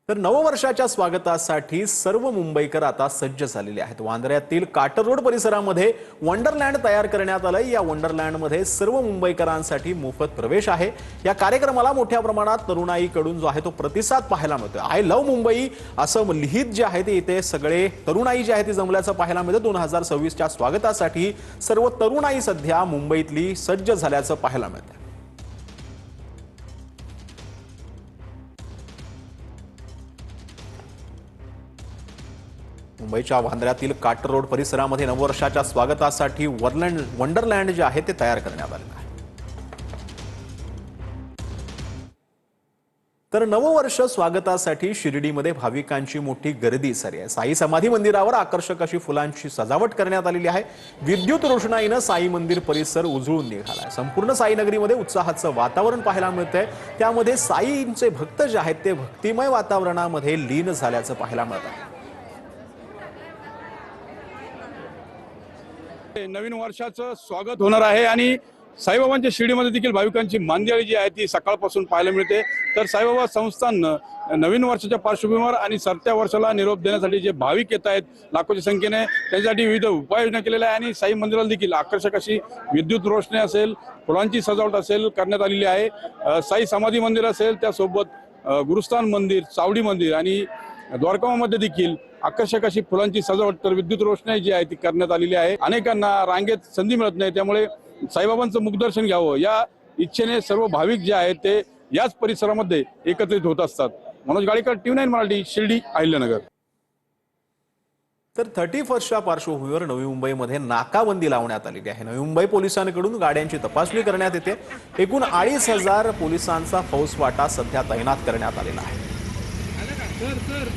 तर नववर्षाच्या स्वागतासाठी सर्व मुंबईकर आता सज्ज झालेले आहेत। वांद्र्यातील काटर रोड परिसरामध्ये वंडरलँड तयार करण्यात आलंय। या वंडरलँडमध्ये सर्व मुंबईकरांसाठी मोफत प्रवेश आहे। या कार्यक्रमाला मोठ्या प्रमाणात तरुणाईकडून जो आहे तो प्रतिसाद पाहायला मिळतोय। आय लव्ह मुंबई असं लिहित जे आहे ते इथे सगळे तरुणाई जे आहे ती जमल्याचं पाहायला मिळतं। 2026 च्या स्वागतासाठी सर्व तरुणाई सध्या मुंबईतली सज्ज झाल्याचं पाहायला मिळतं। मुंबईच्या वांद्र्यातील काटर रोड परिसरामध्ये नववर्षाच्या स्वागतासाठी वंडरलँड जे आहे ते तयार करण्यात आले आहे। तर नववर्ष स्वागतासाठी शिर्डीमध्ये भाविकांची मोठी गर्दी झाली आहे। साई समाधी मंदिरावर आकर्षक अशी फुलांची सजावट करण्यात आलेली आहे। विद्युत रोषणाईने साई मंदिर परिसर उजळून निघाला आहे। संपूर्ण साई नगरीमध्ये उत्साहाचं वातावरण पाहायला मिळतंय। त्यामध्ये साईंचे भक्त जे आहेत ते भक्तिमय वातावरणामध्ये लीन झाल्याचं पाहायला मिळतं। नवीन वर्षाचं स्वागत होणार आहे आणि साईबाबांच्या शिर्डीमध्ये देखील भाविकांची मांदियाळी जी आहे ती सकाळपासून पाहायला मिळते। तर साईबाबा संस्थान नवीन वर्षाच्या पार्श्वभूमीवर आणि सरत्या वर्षाला निरोप देण्यासाठी जे भाविक येत आहेत लाखोच्या संख्येने, त्यासाठी विविध उपाययोजना केलेल्या आहे आणि साई मंदिराला देखील आकर्षक अशी विद्युत रोषणाई असेल, फुलांची सजावट असेल करण्यात आलेली आहे। साई समाधी मंदिर असेल, त्यासोबत गुरुस्थान मंदिर, चावडी मंदिर आणि द्वारकामध्ये देखील आकर्षक अशी फुलांची सजावट तर विद्युत रोषणाई जी आहे ती करण्यात आलेली आहे। अनेकांना रांगेत संधी मिळत नाही, त्यामुळे साईबाबांचं मुखदर्शन घ्यावं या इच्छेने सर्व भाविक जे आहेत ते याच परिसरामध्ये एकत्रित होत असतात। मनोज गाळीकर, TV9 मराठी, शिर्डी, अहिल्यानगर। तर 31च्या पार्श्वभूमीवर नवी मुंबईमध्ये नाकाबंदी लावण्यात आलेली आहे। नवी मुंबई पोलिसांकडून गाड्यांची तपासणी करण्यात येते। एकूण 2,500 पोलिसांचा फौजफाटा सध्या तैनात करण्यात आलेला आहे। सर